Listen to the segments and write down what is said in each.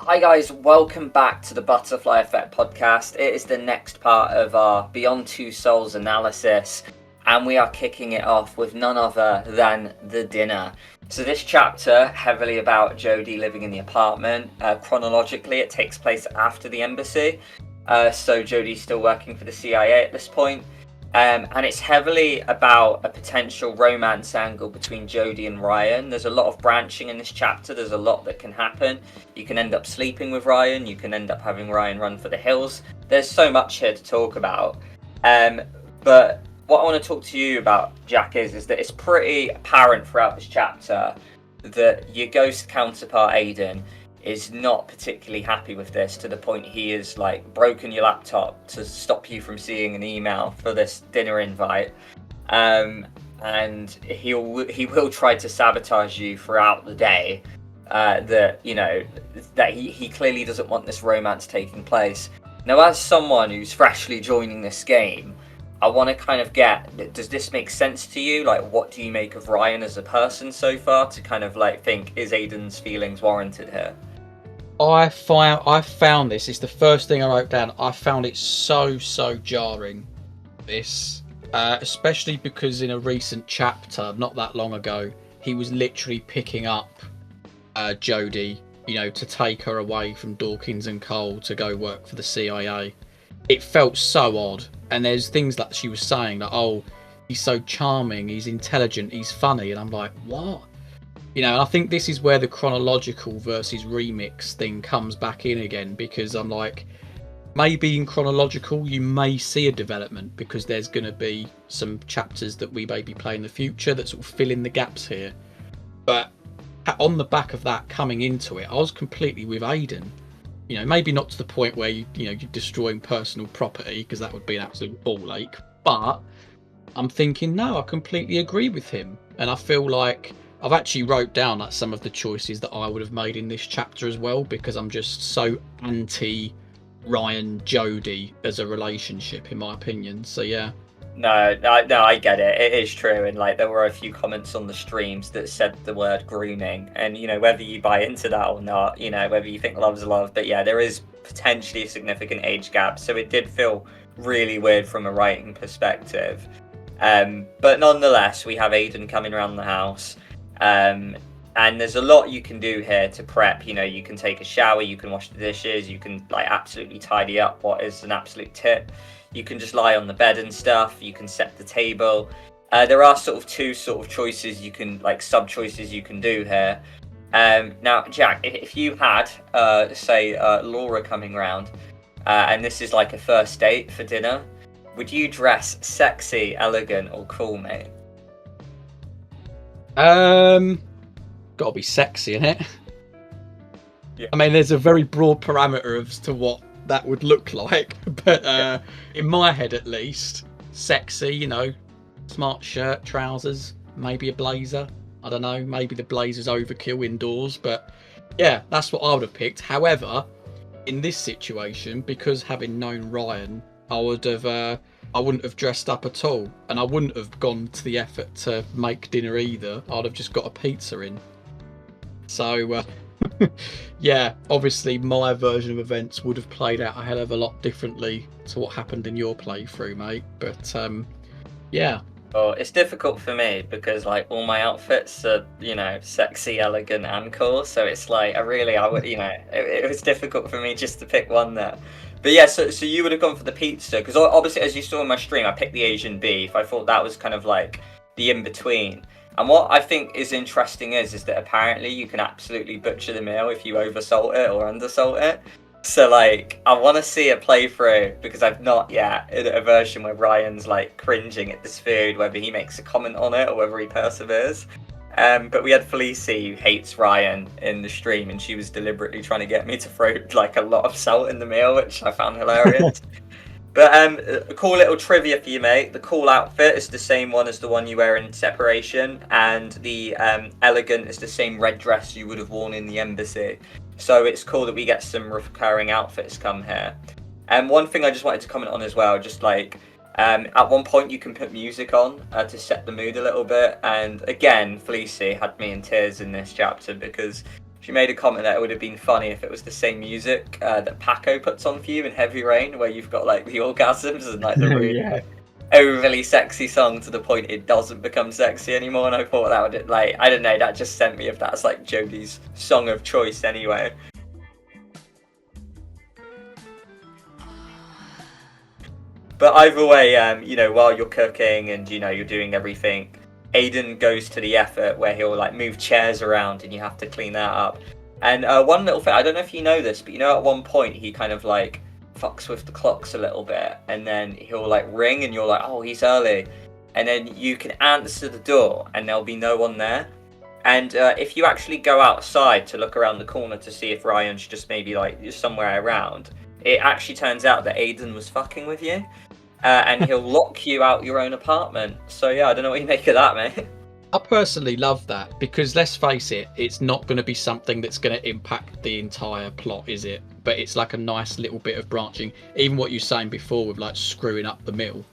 Hi guys, welcome back to the Butterfly Effect podcast. It is the next part of our Beyond Two Souls analysis, and we are kicking it off with none other than the dinner. So this chapter, heavily about Jodie living in the apartment. Chronologically, it takes place after the embassy, so Jodie's still working for the CIA at this point. And it's heavily about a potential romance angle between Jodie and Ryan. There's a lot of branching in this chapter. There's a lot that can happen. You can end up sleeping with Ryan. You can end up having Ryan run for the hills. There's so much here to talk about. But what I want to talk to you about, Jack, is that it's pretty apparent throughout this chapter that your ghost counterpart, Aiden, is not particularly happy with this, to the point he is like broken your laptop to stop you from seeing an email for this dinner invite, and he will try to sabotage you throughout the day. That he clearly doesn't want this romance taking place. Now, as someone who's freshly joining this game, I want to kind of get, does this make sense to you? Like, what do you make of Ryan as a person so far, to kind of like think, is Aiden's feelings warranted here? I found this. It's the first thing I wrote down. I found it so jarring. This, especially because in a recent chapter, not that long ago, he was literally picking up Jodie, to take her away from Dawkins and Cole to go work for the CIA. It felt so odd. And there's things that she was saying that, oh, he's so charming, he's intelligent, he's funny, and I'm like, what? And I think this is where the chronological versus remix thing comes back in again, because I'm like, maybe in chronological you may see a development, because there's going to be some chapters that we maybe play in the future that sort of fill in the gaps here. But on the back of that, coming into it, I was completely with Aiden. Maybe not to the point where you're destroying personal property, because that would be an absolute ball ache. But I'm thinking, no, I completely agree with him, and I feel like I've actually wrote down that some of the choices that I would have made in this chapter as well, because I'm just so anti Ryan Jodie as a relationship, in my opinion. So yeah. No, I get it. It is true, and like there were a few comments on the streams that said the word grooming, and whether you buy into that or not, whether you think love's love, but yeah, there is potentially a significant age gap, so it did feel really weird from a writing perspective. But nonetheless, we have Aiden coming around the house. And there's a lot you can do here to prep. You can take a shower, you can wash the dishes, you can like absolutely tidy up, what is an absolute tip. You can just lie on the bed and stuff, you can set the table. There are sort of two choices you can, like sub choices you can do here. Now, Jack, if you had say Laura coming round, and this is like a first date for dinner, would you dress sexy, elegant, or cool, mate? Gotta be sexy, innit? Yeah. I mean, there's a very broad parameter as to what that would look like, but in my head at least, sexy, smart shirt, trousers, maybe a blazer. I don't know, maybe the blazer's overkill indoors, but yeah, that's what I would have picked. However, in this situation, because having known Ryan, I wouldn't have dressed up at all, and I wouldn't have gone to the effort to make dinner either. I'd have just got a pizza in. So, yeah, obviously my version of events would have played out a hell of a lot differently to what happened in your playthrough, mate. But, yeah. Well, it's difficult for me because like all my outfits are, sexy, elegant, and cool. So it's like I would, it was difficult for me just to pick one there. But yeah, so you would have gone for the pizza, because obviously, as you saw in my stream, I picked the Asian beef. I thought that was kind of like the in-between. And what I think is interesting is that apparently you can absolutely butcher the meal if you oversalt it or undersalt it. So like, I want to see a playthrough, because I've not yet in a version where Ryan's like cringing at this food, whether he makes a comment on it or whether he perseveres. But we had Felicie, who hates Ryan, in the stream, and she was deliberately trying to get me to throw like a lot of salt in the meal, which I found hilarious. But a cool little trivia for you, mate. The cool outfit is the same one as the one you wear in Separation, and the elegant is the same red dress you would have worn in the embassy. So it's cool that we get some recurring outfits come here. And one thing I just wanted to comment on as well, just like at one point you can put music on to set the mood a little bit. And again, Felicie had me in tears in this chapter, because She made a comment that it would have been funny if it was the same music that Paco puts on for you in Heavy Rain, where you've got like the orgasms and like the really Yeah. overly sexy song to the point it doesn't become sexy anymore. And I thought that would, like, I don't know, that just sent me if that's like Jodie's song of choice anyway. But either way, you know, while you're cooking and, you know, you're doing everything, Aiden goes to the effort where he'll like move chairs around and you have to clean that up. And one little thing, I don't know if you know this, but you know, at one point he kind of like fucks with the clocks a little bit, and then he'll like ring and you're like, oh, he's early. And then you can answer the door and there'll be no one there. And if you actually go outside to look around the corner to see if Ryan's just maybe like somewhere around, it actually turns out that Aiden was fucking with you. And he'll lock you out your own apartment. So yeah, I don't know what you make of that, mate. I personally love that because let's face it, it's not going to be something that's going to impact the entire plot, is it? But it's like a nice little bit of branching. Even what you were saying before with like screwing up the mill,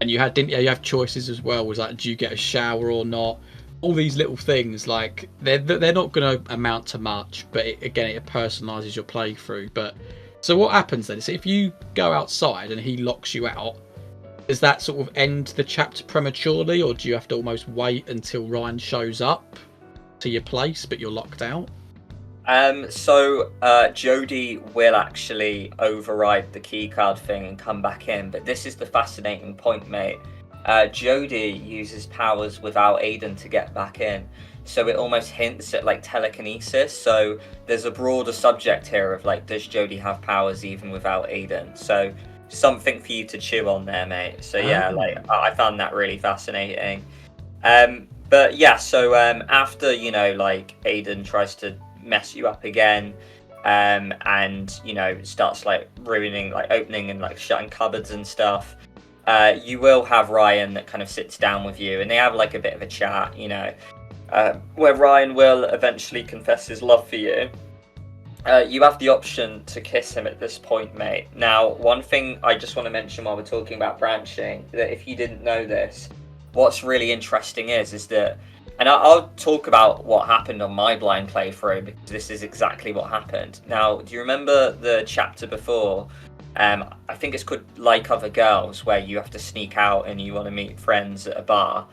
and you have choices as well. Was like, do you get a shower or not? All these little things, like they're not going to amount to much, but it personalises your playthrough. But so what happens then is if you go outside and he locks you out, does that sort of end the chapter prematurely, or do you have to almost wait until Ryan shows up to your place but you're locked out? So Jodie will actually override the keycard thing and come back in, but this is the fascinating point, mate. Jodie uses powers without Aiden to get back in. So it almost hints at like telekinesis. So there's a broader subject here of like, does Jodie have powers even without Aiden? So something for you to chew on there, mate. So yeah, like I found that really fascinating. But yeah, so after, you know, like Aiden tries to mess you up again, and you know starts like ruining, like opening and like shutting cupboards and stuff, you will have Ryan that kind of sits down with you and they have like a bit of a chat, you know. Where Ryan will eventually confess his love for you. You have the option to kiss him at this point, mate. Now, one thing I just want to mention while we're talking about branching, that if you didn't know this, what's really interesting is that, and I'll talk about what happened on my blind playthrough, because this is exactly what happened. Now, do you remember the chapter before? I think it's called Like Other Girls, where you have to sneak out and you want to meet friends at a bar.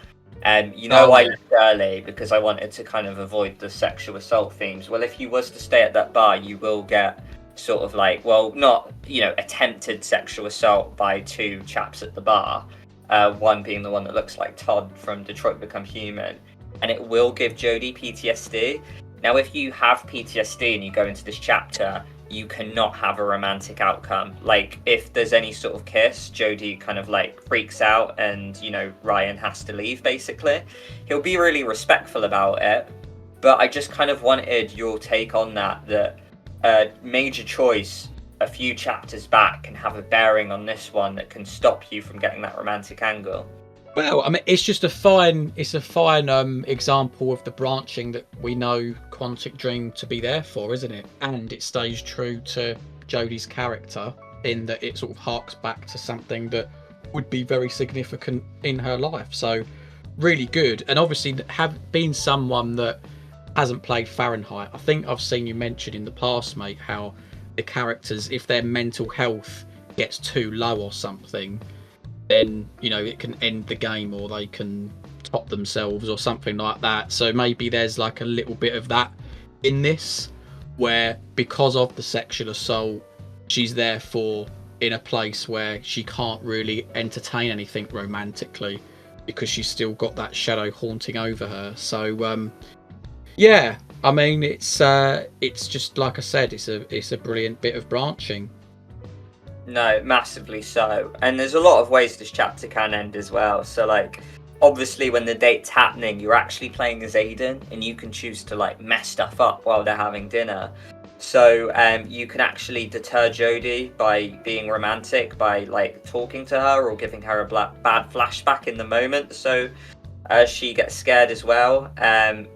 You know, I left early because I wanted to kind of avoid the sexual assault themes. Well, if you was to stay at that bar, you will get sort of like, well, not, you know, attempted sexual assault by two chaps at the bar. One being the one that looks like Todd from Detroit Become Human. And it will give Jodie PTSD. Now, if you have PTSD and you go into this chapter, you cannot have a romantic outcome. Like, if there's any sort of kiss, Jodie kind of like freaks out and, you know, Ryan has to leave, basically. He'll be really respectful about it, but I just kind of wanted your take on that a major choice a few chapters back can have a bearing on this one that can stop you from getting that romantic angle. Well, I mean, it's just a fine example of the branching that we know Quantic Dream to be there for, isn't it? And it stays true to Jodie's character in that it sort of harks back to something that would be very significant in her life. So, really good. And obviously, have been someone that hasn't played Fahrenheit. I think I've seen you mention in the past, mate, how the characters, if their mental health gets too low or something, then, you know, it can end the game or they can top themselves or something like that. So maybe there's like a little bit of that in this, where because of the sexual assault, she's therefore in a place where she can't really entertain anything romantically because she's still got that shadow haunting over her. So yeah, I mean, it's just like I said, it's a brilliant bit of branching. No, massively so. And there's a lot of ways this chapter can end as well. So, like, obviously when the date's happening, you're actually playing as Aiden, and you can choose to, like, mess stuff up while they're having dinner. So, you can actually deter Jodie by being romantic, by, like, talking to her or giving her a bad flashback in the moment. So, she gets scared as well.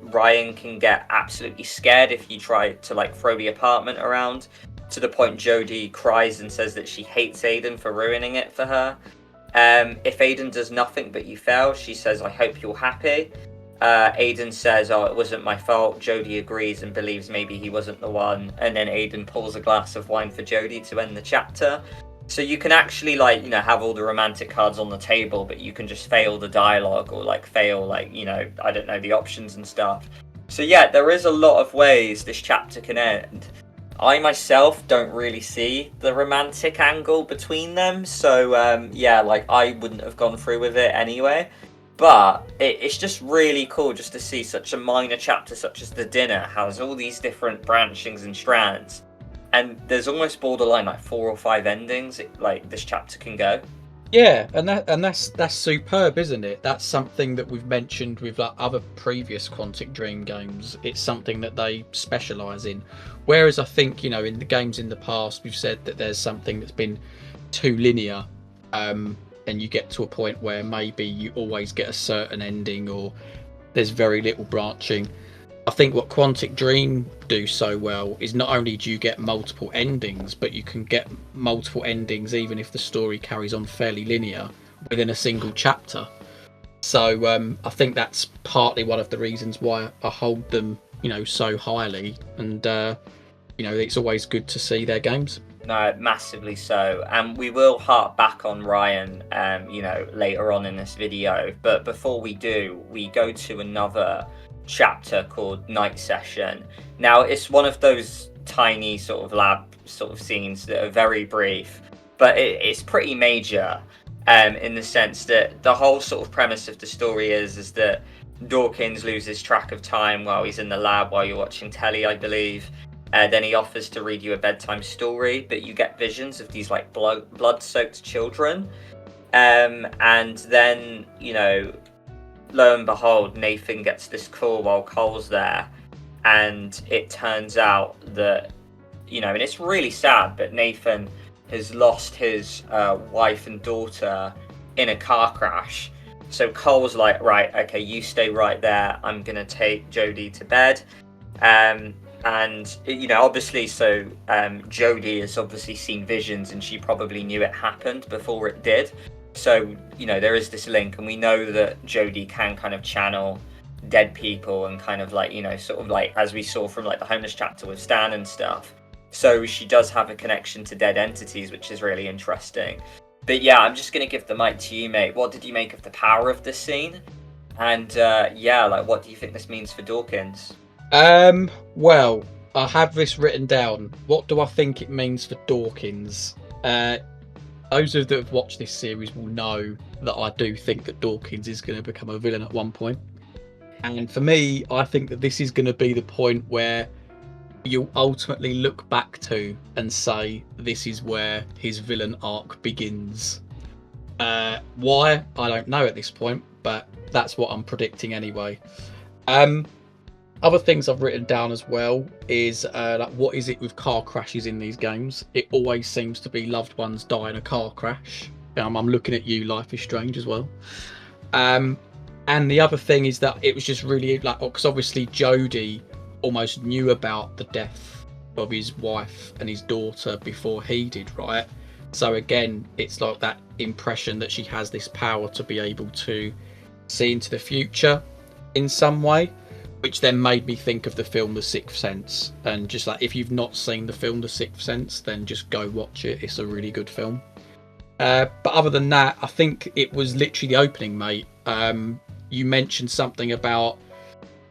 Ryan can get absolutely scared if you try to, like, throw the apartment around, to the point Jodie cries and says that she hates Aiden for ruining it for her. If Aiden does nothing but you fail, she says, I hope you're happy. Aiden says, "Oh, it wasn't my fault." Jodie agrees and believes maybe he wasn't the one, and then Aiden pulls a glass of wine for Jodie to end the chapter. So you can actually, like, you know, have all the romantic cards on the table, but you can just fail the dialogue, or like fail, like, you know, I don't know, the options and stuff. So yeah, there is a lot of ways this chapter can end. I myself don't really see the romantic angle between them, so yeah, like, I wouldn't have gone through with it anyway. But it's just really cool just to see such a minor chapter such as the dinner has all these different branchings and strands, and there's almost borderline like 4 or 5 endings like this chapter can go. Yeah, and that's superb, isn't it? That's something that we've mentioned with like other previous Quantic Dream games. It's something that they specialise in. Whereas I think, you know, in the games in the past, we've said that there's something that's been too linear, and you get to a point where maybe you always get a certain ending, or there's very little branching. I think what Quantic Dream do so well is not only do you get multiple endings, but you can get multiple endings even if the story carries on fairly linear within a single chapter. So I think that's partly one of the reasons why I hold them, you know, so highly. And you know, it's always good to see their games. No, massively so. And we will harp back on Ryan, you know, later on in this video. But before we do, we go to another chapter called Night Session. Now, it's one of those tiny sort of lab sort of scenes that are very brief, but it's pretty major, in the sense that the whole sort of premise of the story is that Dawkins loses track of time while he's in the lab while you're watching telly, I believe. Then he offers to read you a bedtime story, but you get visions of these like blood-soaked children. And then, you know, lo and behold, Nathan gets this call while Cole's there, and it turns out that, you know, and it's really sad, but Nathan has lost his wife and daughter in a car crash. So Cole's like, right, okay, you stay right there. I'm gonna take Jodie to bed. And, you know, obviously, so Jodie has obviously seen visions, and she probably knew it happened before it did. So, you know, there is this link, and we know that Jodie can kind of channel dead people and kind of like, you know, sort of like, as we saw from like the homeless chapter with Stan and stuff. So she does have a connection to dead entities, which is really interesting. But yeah, I'm just going to give the mic to you, mate. What did you make of the power of this scene? And yeah, like, what do you think this means for Dawkins? Well, I have this written down. What do I think it means for Dawkins? Those of that have watched this series will know that I do think that Dawkins is going to become a villain at one point. And for me, I think that this is going to be the point where you'll ultimately look back to and say this is where his villain arc begins. Why? I don't know at this point, but that's what I'm predicting anyway. Other things I've written down as well is like, what is it with car crashes in these games? It always seems to be loved ones die in a car crash. I'm looking at you, Life is Strange, as well. And the other thing is that it was just really like, because obviously Jodie almost knew about the death of his wife and his daughter before he did, right? So again, it's like that impression that she has this power to be able to see into the future in some way, which then made me think of the film The Sixth Sense. And just like, if you've not seen the film The Sixth Sense, then just go watch it. It's a really good film. But other than that, I think it was literally the opening, mate. You mentioned something about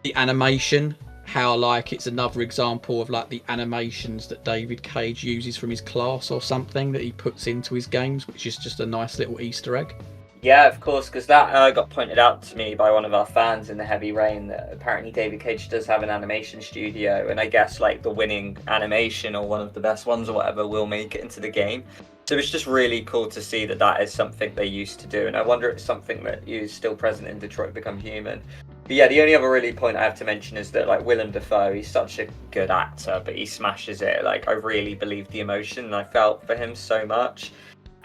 the animation, how like it's another example of like the animations that David Cage uses from his class or something that he puts into his games, which is just a nice little Easter egg. Yeah, of course, because that got pointed out to me by one of our fans in the Heavy Rain, that apparently David Cage does have an animation studio, and I guess like the winning animation or one of the best ones or whatever will make it into the game. So it's just really cool to see that that is something they used to do, and I wonder if it's something that is still present in Detroit Become Human. But yeah, the only other really point I have to mention is that like Willem Dafoe, he's such a good actor, but he smashes it. Like, I really believe the emotion, and I felt for him so much.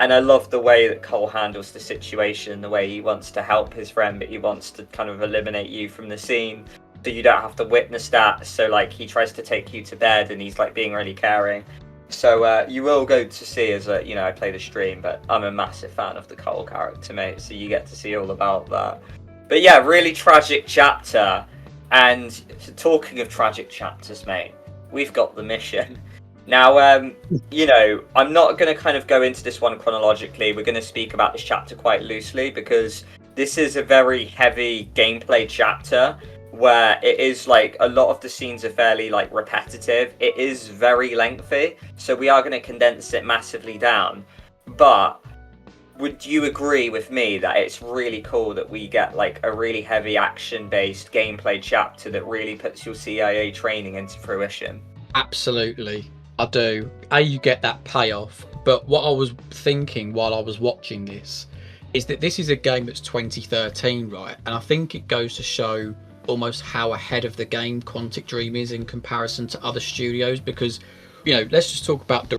And I love the way that Cole handles the situation, the way he wants to help his friend, but he wants to kind of eliminate you from the scene so you don't have to witness that. So like, he tries to take you to bed, and he's like being really caring. So you will go to see, as a, you know, I play the stream, but I'm a massive fan of the Cole character, mate, so you get to see all about that. But yeah, really tragic chapter. And talking of tragic chapters, mate, we've got the mission. Now, you know, I'm not going to kind of go into this one chronologically. We're going to speak about this chapter quite loosely because this is a very heavy gameplay chapter where it is like a lot of the scenes are fairly like repetitive. It is very lengthy, so we are going to condense it massively down. But would you agree with me that it's really cool that we get like a really heavy action-based gameplay chapter that really puts your CIA training into fruition? Absolutely, I do. You get that payoff, but what I was thinking while I was watching this is that this is a game that's 2013, right? And I think it goes to show almost how ahead of the game Quantic Dream is in comparison to other studios, because, you know, let's just talk about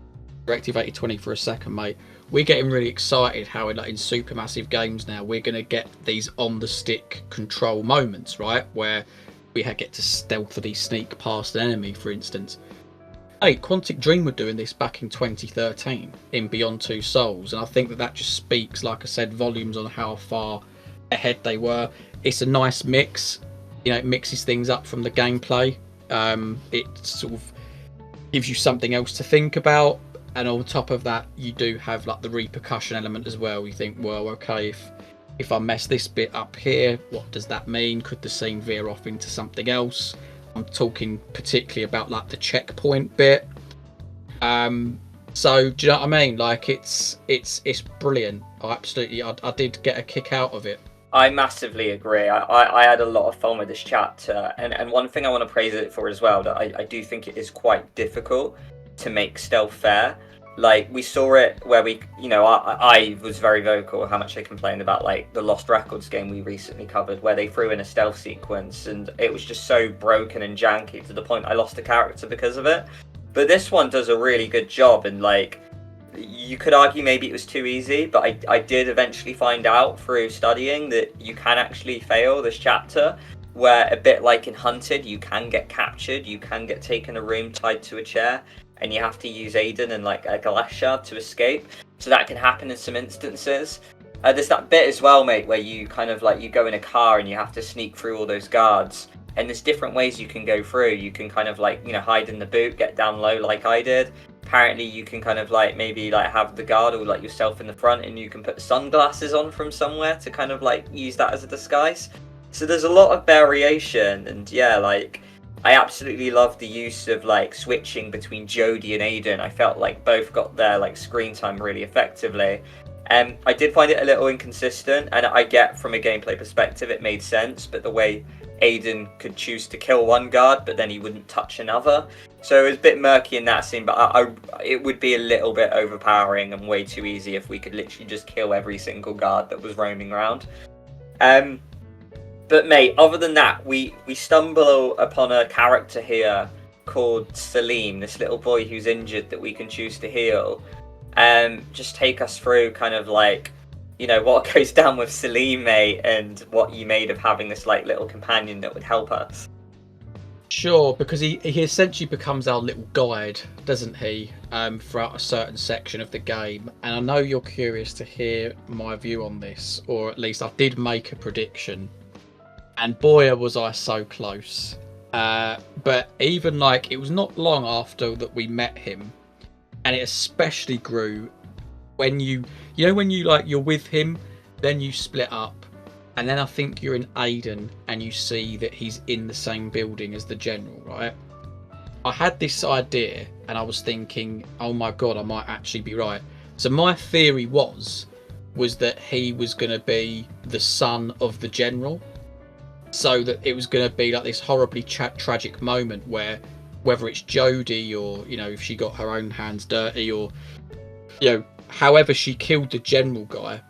Directive 8020 for a second, mate. We're getting really excited how in supermassive games now we're going to get these on the stick control moments, right, where we get to stealthily sneak past an enemy, for instance. Hey, Quantic Dream were doing this back in 2013 in Beyond Two Souls, and I think that just speaks, like I said, volumes on how far ahead they were. It's a nice mix, you know, it mixes things up from the gameplay. It sort of gives you something else to think about, and on top of that you do have like the repercussion element as well. You think, well, okay, if I mess this bit up here, what does that mean? Could the scene veer off into something else? I'm talking particularly about like the checkpoint bit. So do you know what I mean? Like it's brilliant. I did get a kick out of it. I massively agree. I had a lot of fun with this chapter, and one thing I want to praise it for as well, that I do think it is quite difficult to make stealth fair. Like, we saw it where we, you know, I was very vocal how much I complained about like the Lost Records game we recently covered, where they threw in a stealth sequence and it was just so broken and janky to the point I lost a character because of it. But this one does a really good job, and like, you could argue maybe it was too easy, but I did eventually find out through studying that you can actually fail this chapter, where a bit like in Hunted, you can get captured, you can get taken a room tied to a chair, and you have to use Aiden and like a glass shard to escape. So that can happen in some instances. There's that bit as well, mate, where you kind of like, you go in a car and you have to sneak through all those guards. And there's different ways you can go through. You can kind of like, you know, hide in the boot, get down low like I did. Apparently you can kind of like maybe like have the guard or like yourself in the front, and you can put sunglasses on from somewhere to kind of like use that as a disguise. So there's a lot of variation, and yeah, like, I absolutely love the use of like switching between Jodie and Aiden. I felt like both got their like screen time really effectively. I did find it a little inconsistent, and I get from a gameplay perspective it made sense, but the way Aiden could choose to kill one guard but then he wouldn't touch another, so it was a bit murky in that scene. But it would be a little bit overpowering and way too easy if we could literally just kill every single guard that was roaming around. But mate, other than that, we stumble upon a character here called Salim, this little boy who's injured that we can choose to heal. Just take us through kind of like, you know, what goes down with Salim, mate, and what you made of having this like little companion that would help us. Sure, because he essentially becomes our little guide, doesn't he, throughout a certain section of the game. And I know you're curious to hear my view on this, or at least I did make a prediction. And boy, was I so close. But even like, it was not long after that we met him, and it especially grew when you know, when you like, you're with him, then you split up, and then I think you're in Aiden and you see that he's in the same building as the general, right? I had this idea and I was thinking, oh my god, I might actually be right. So my theory was that he was going to be the son of the general. So that it was going to be like this horribly tragic moment where, whether it's Jodie or, you know, if she got her own hands dirty, or, you know, however she killed the general guy,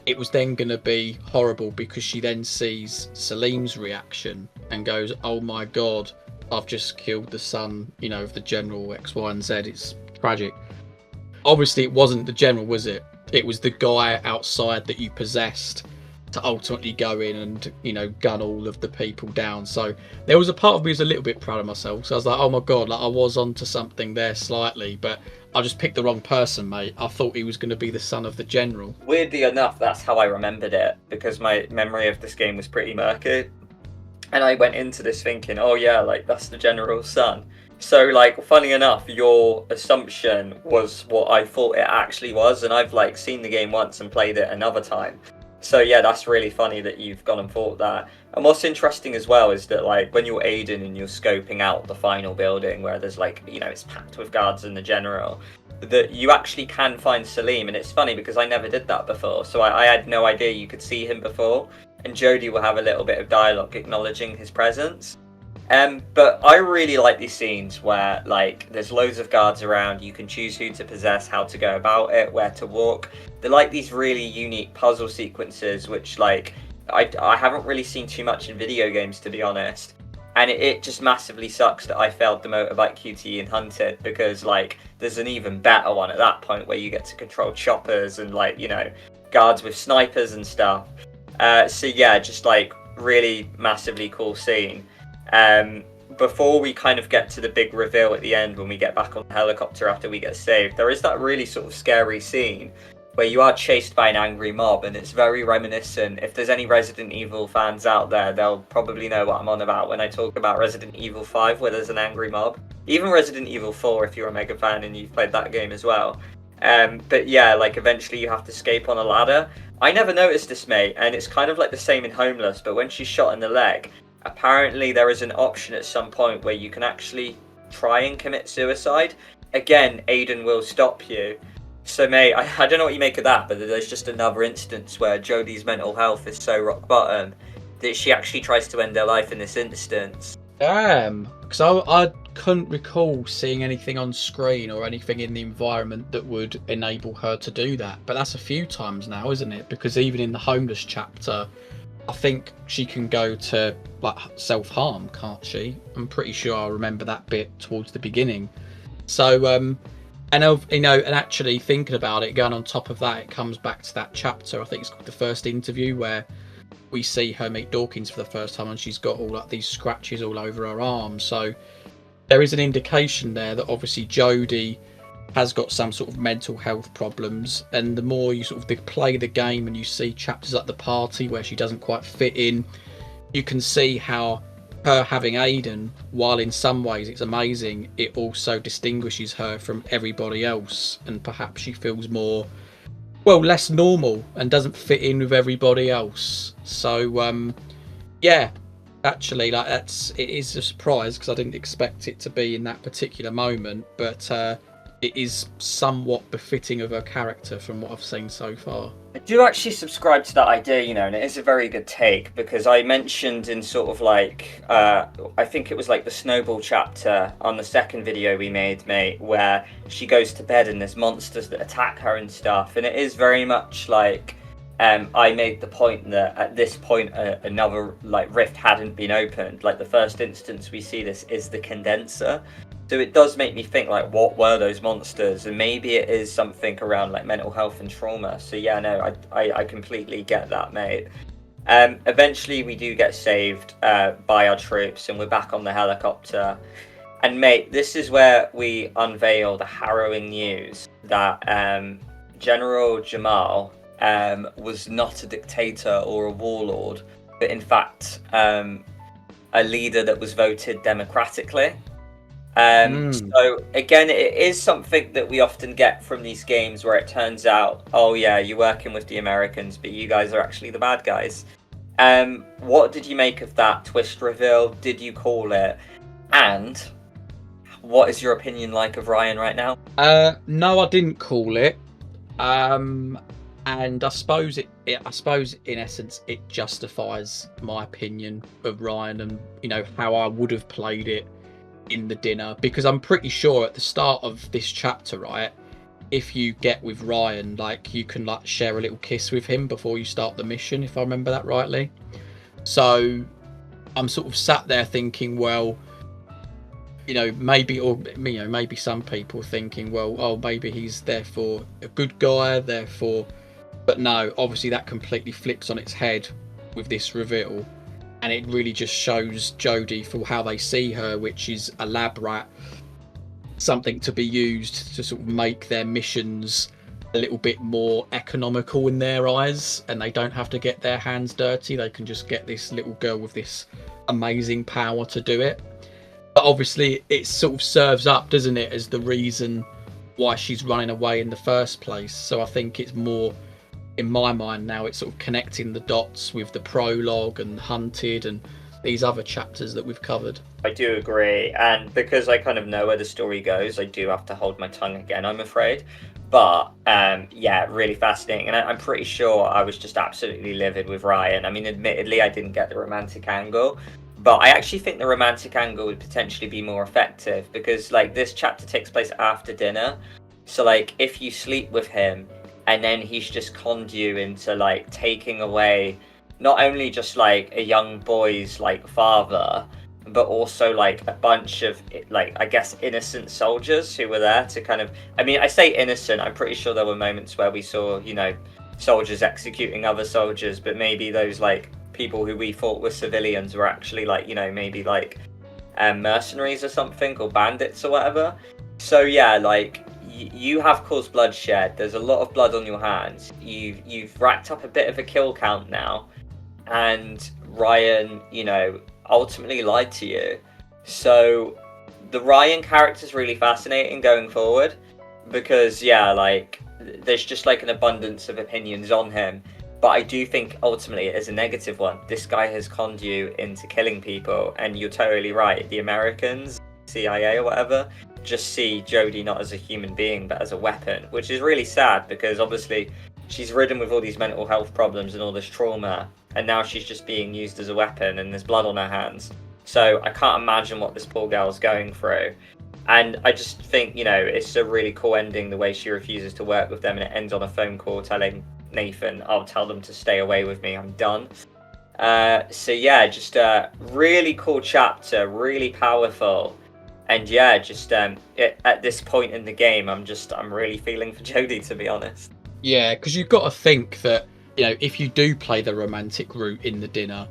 it was then going to be horrible because she then sees Salim's reaction and goes, oh my god, I've just killed the son, you know, of the general X, Y and Z. It's tragic. Obviously it wasn't the general, was it? It was the guy outside that you possessed. to ultimately go in and, you know, gun all of the people down. So there was a part of me who was a little bit proud of myself. So I was like, oh my god, like I was onto something there slightly, but I just picked the wrong person, mate. I thought he was going to be the son of the general. Weirdly enough, that's how I remembered it, because my memory of this game was pretty murky. And I went into this thinking, oh yeah, like that's the general's son. So, like, funny enough, your assumption was what I thought it actually was, and I've, like, seen the game once and played it another time. So, yeah, that's really funny that you've gone and thought that. And what's interesting as well is that, like, when you're Aiden and you're scoping out the final building where there's, like, you know, it's packed with guards and the general, that you actually can find Salim. And it's funny because I never did that before, so I had no idea you could see him before. And Jodie will have a little bit of dialogue acknowledging his presence. But I really like these scenes where, like, there's loads of guards around, you can choose who to possess, how to go about it, where to walk. They're like these really unique puzzle sequences, which, like, I haven't really seen too much in video games, to be honest. And it just massively sucks that I failed the motorbike QTE in Hunted, because, like, there's an even better one at that point where you get to control choppers and, like, you know, guards with snipers and stuff. So yeah, just, like, really massively cool scene. Before we kind of get to the big reveal at the end when we get back on the helicopter after we get saved, there is that really sort of scary scene where you are chased by an angry mob, and it's very reminiscent. If there's any Resident Evil fans out there, they'll probably know what I'm on about when I talk about Resident Evil 5 where there's an angry mob. Even Resident Evil 4 if you're a mega fan and you've played that game as well. But yeah, like, eventually you have to escape on a ladder. I never noticed this, mate, and it's kind of like the same in Homeless, but when she's shot in the leg, apparently there is an option at some point where you can actually try and commit suicide. Again, Aiden will stop you. So, mate, I don't know what you make of that, but there's just another instance where Jodie's mental health is so rock bottom that she actually tries to end her life in this instance. Damn, because I couldn't recall seeing anything on screen or anything in the environment that would enable her to do that. But that's a few times now, isn't it? Because even in the Homeless chapter, I think she can go to, like, self-harm, can't she? I'm pretty sure I remember that bit towards the beginning. So, and you know, and actually thinking about it, going on top of that, it comes back to that chapter. I think it's called The First Interview, where we see her meet Dawkins for the first time, and she's got all, like, these scratches all over her arm. So there is an indication there that obviously Jodie has got some sort of mental health problems, and the more you sort of play the game and you see chapters at the party where she doesn't quite fit in, you can see how her having Aiden, while in some ways it's amazing, it also distinguishes her from everybody else, and perhaps she feels more, well, less normal and doesn't fit in with everybody else. So yeah, actually, like, it is a surprise because I didn't expect it to be in that particular moment, but it is somewhat befitting of her character from what I've seen so far. I do actually subscribe to that idea, you know, and it is a very good take, because I mentioned in sort of like, I think it was like the Snowball chapter on the second video we made, mate, where she goes to bed and there's monsters that attack her and stuff, and it is very much like, I made the point that at this point another, like, rift hadn't been opened. Like, the first instance we see this is the condenser. So it does make me think, like, what were those monsters? And maybe it is something around, like, mental health and trauma. So yeah, no, I completely get that, mate. Eventually we do get saved by our troops, and we're back on the helicopter. And mate, this is where we unveil the harrowing news that General Jamal was not a dictator or a warlord, but in fact a leader that was voted democratically. So again, it is something that we often get from these games where it turns out, oh yeah, you're working with the Americans, but you guys are actually the bad guys. What did you make of that twist reveal? Did you call it? And what is your opinion like of Ryan right now? No, I didn't call it. And I suppose I suppose in essence it justifies my opinion of Ryan, and, you know, how I would have played it in the dinner, because I'm pretty sure at the start of this chapter, right, if you get with Ryan, like, you can, like, share a little kiss with him before you start the mission, if I remember that rightly. So I'm sort of sat there thinking, well, you know, maybe, or, you know, maybe some people thinking, well, oh, maybe he's therefore a good guy, therefore, But no, obviously that completely flips on its head with this reveal, and it really just shows Jodie for how they see her, which is a lab rat, something to be used to sort of make their missions a little bit more economical in their eyes, and they don't have to get their hands dirty. They can just get this little girl with this amazing power to do it. But obviously it sort of serves up, doesn't it, as the reason why she's running away in the first place. So I think it's more, in my mind now, it's sort of connecting the dots with the prologue and Hunted and these other chapters that we've covered. I do agree, and because I kind of know where the story goes, I do have to hold my tongue again, I'm afraid. But yeah, really fascinating, and I'm pretty sure I was just absolutely livid with Ryan. I mean, admittedly, I didn't get the romantic angle, but I actually think the romantic angle would potentially be more effective, because like this chapter takes place after dinner, so like if you sleep with him and then he's just conned you into like taking away not only just like a young boy's like father, but also like a bunch of like, I guess, innocent soldiers who were there to kind of, I mean, I say innocent, I'm pretty sure there were moments where we saw, you know, soldiers executing other soldiers, but maybe those like people who we thought were civilians were actually like, you know, maybe like mercenaries or something, or bandits or whatever. So yeah, like you have caused bloodshed, there's a lot of blood on your hands, you've racked up a bit of a kill count now, and Ryan, you know, ultimately lied to you. So the Ryan character is really fascinating going forward, because yeah, like there's just like an abundance of opinions on him, but I do think ultimately it is a negative one. This guy has conned you into killing people, and you're totally right, the Americans, CIA or whatever, just see Jodie not as a human being but as a weapon, which is really sad, because obviously she's ridden with all these mental health problems and all this trauma, and now she's just being used as a weapon, and there's blood on her hands. So I can't imagine what this poor girl's going through. And I just think, you know, it's a really cool ending, the way she refuses to work with them, and it ends on a phone call telling Nathan, I'll tell them to stay away with me, I'm done. So yeah, just a really cool chapter, really powerful. And yeah, just at this point in the game, I'm really feeling for Jodie, to be honest. Yeah, because you've got to think that, you know, if you do play the romantic route in the dinner,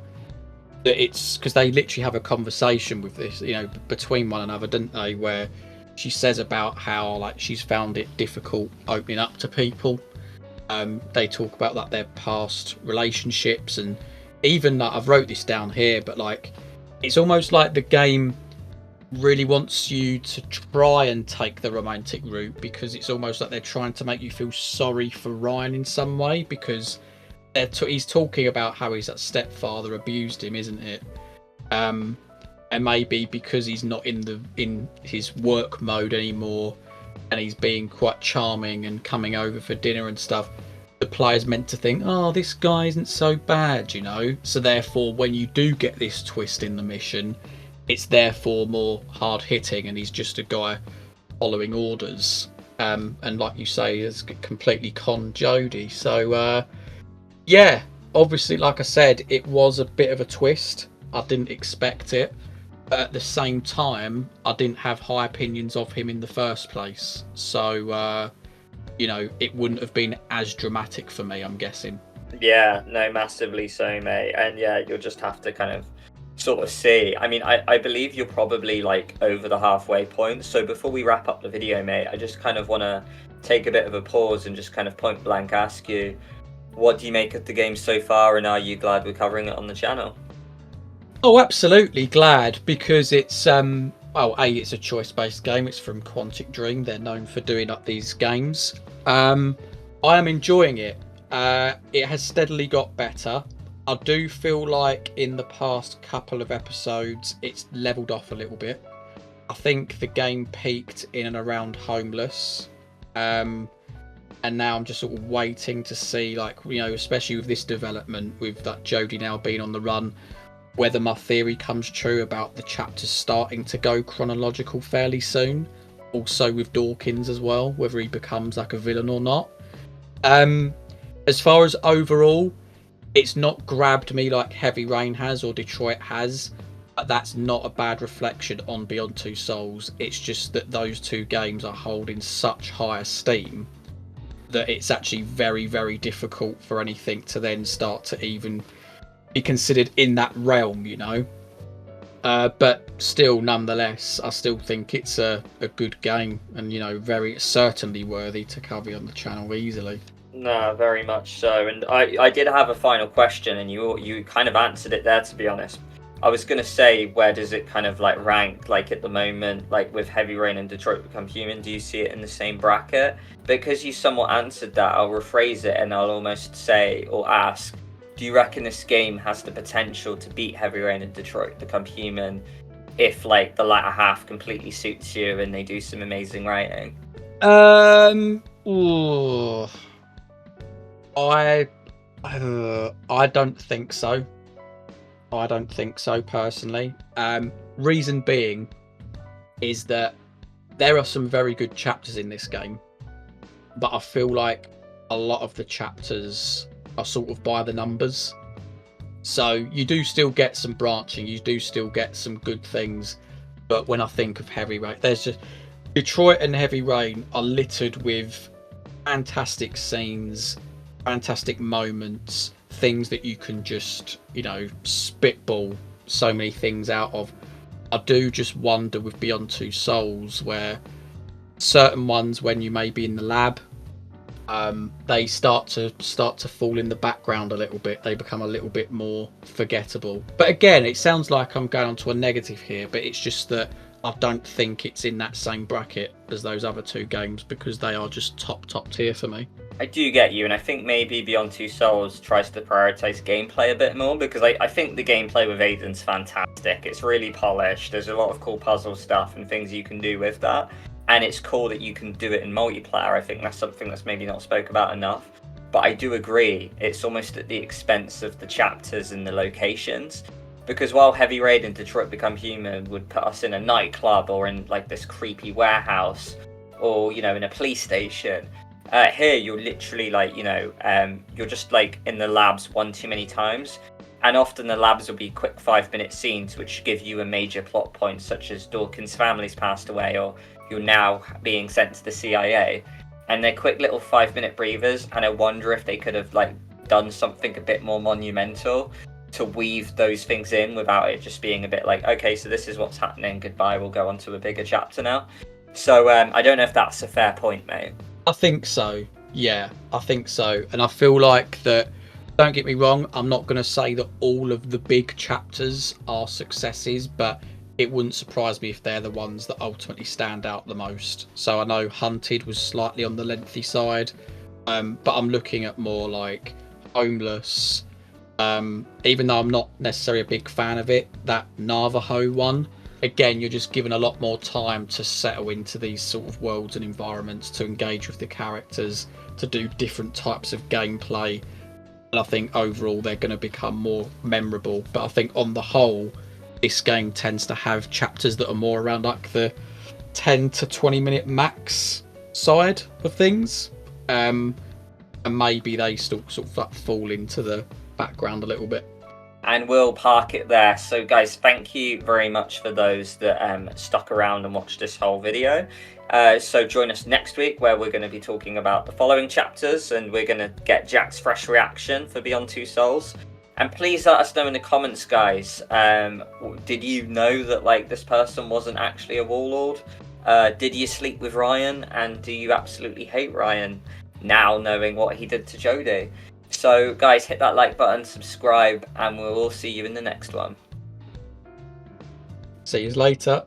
that it's because they literally have a conversation with this, you know, between one another, don't they, where she says about how like she's found it difficult opening up to people. They talk about like their past relationships, and even like, I've wrote this down here, but like it's almost like the game really wants you to try and take the romantic route, because it's almost like they're trying to make you feel sorry for Ryan in some way, because he's talking about how his stepfather abused him, isn't it? And maybe because he's not in his work mode anymore, and he's being quite charming and coming over for dinner and stuff, the player's meant to think, oh, this guy isn't so bad, you know. So therefore, when you do get this twist in the mission, it's therefore more hard hitting, and he's just a guy following orders. And like you say, has completely conned Jodie. So yeah, obviously, like I said, it was a bit of a twist. I didn't expect it, but at the same time, I didn't have high opinions of him in the first place. So you know, it wouldn't have been as dramatic for me, I'm guessing. Yeah, no, massively so, mate. And yeah, you'll just have to kind of sort of see. I mean, I believe you're probably like over the halfway point. So before we wrap up the video, mate, I just kind of want to take a bit of a pause and just kind of point blank ask you, what do you make of the game so far, and are you glad we're covering it on the channel? Oh, absolutely glad, because it's well, it's a choice-based game. It's from Quantic Dream. They're known for doing up these games. I am enjoying it. It has steadily got better. I do feel like in the past couple of episodes it's leveled off a little bit. I think the game peaked in and around Homeless, and now I'm just sort of waiting to see, like, you know, especially with this development, with that Jodie now being on the run, whether my theory comes true about the chapters starting to go chronological fairly soon. Also with Dawkins as well, whether he becomes like a villain or not. As far as overall, it's not grabbed me like Heavy Rain has or Detroit has, but that's not a bad reflection on Beyond Two Souls. It's just that those two games are holding such high esteem that it's actually very, very difficult for anything to then start to even be considered in that realm, you know. But still, nonetheless, I still think it's a good game, and, you know, very certainly worthy to cover on the channel easily. No, very much so. And I did have a final question, and you kind of answered it there, to be honest. I was going to say, where does it kind of like rank, like at the moment, like with Heavy Rain and Detroit Become Human? Do you see it in the same bracket? Because you somewhat answered that, I'll rephrase it and I'll almost say or ask, do you reckon this game has the potential to beat Heavy Rain and Detroit Become Human if like the latter half completely suits you and they do some amazing writing? Ooh, I don't think so. I don't think so personally. Reason being is that there are some very good chapters in this game, but I feel like a lot of the chapters are sort of by the numbers. So you do still get some branching, you do still get some good things, but when I think of Heavy Rain, there's just Detroit and Heavy Rain are littered with fantastic scenes, fantastic moments, things that you can just, you know, spitball so many things out of. I do just wonder with Beyond Two Souls where certain ones, when you may be in the lab, they start to fall in the background a little bit. They become a little bit more forgettable. But again, it sounds like I'm going on to a negative here, but it's just that I don't think it's in that same bracket as those other two games because they are just top tier for me. I do get you, and I think maybe Beyond Two Souls tries to prioritize gameplay a bit more, because I think the gameplay with Aiden's fantastic. It's really polished. There's a lot of cool puzzle stuff and things you can do with that, and it's cool that you can do it in multiplayer. I think that's something that's maybe not spoke about enough. But I do agree, it's almost at the expense of the chapters and the locations. Because while Heavy Rain and Detroit Become Human would put us in a nightclub or in like this creepy warehouse or, you know, in a police station, here you're literally like, you know, you're just like in the labs one too many times. And often the labs will be quick 5-minute scenes which give you a major plot point, such as Dawkins' family's passed away or you're now being sent to the CIA. And they're quick little 5-minute breathers, and I wonder if they could have like done something a bit more monumental to weave those things in without it just being a bit like, okay, so this is what's happening, goodbye, we'll go on to a bigger chapter now. So I don't know if that's a fair point, mate. I think so. Yeah, I think so. And I feel like that, don't get me wrong, I'm not going to say that all of the big chapters are successes, but it wouldn't surprise me if they're the ones that ultimately stand out the most. So I know Hunted was slightly on the lengthy side, but I'm looking at more like Homeless. Even though I'm not necessarily a big fan of it, that Navajo one, again, you're just given a lot more time to settle into these sort of worlds and environments, to engage with the characters, to do different types of gameplay. And I think overall they're going to become more memorable. But I think on the whole, this game tends to have chapters that are more around like the 10 to 20 minute max side of things. And maybe they still sort of like fall into the background a little bit. And we'll park it there. So guys, thank you very much for those that stuck around and watched this whole video. So join us next week where we're going to be talking about the following chapters, and we're going to get Jack's fresh reaction for Beyond Two Souls. And please let us know in the comments, guys, did you know that like this person wasn't actually a warlord? Did you sleep with Ryan, and do you absolutely hate Ryan now knowing what he did to Jodie? So guys, hit that like button, subscribe, and we'll all see you in the next one. See you later.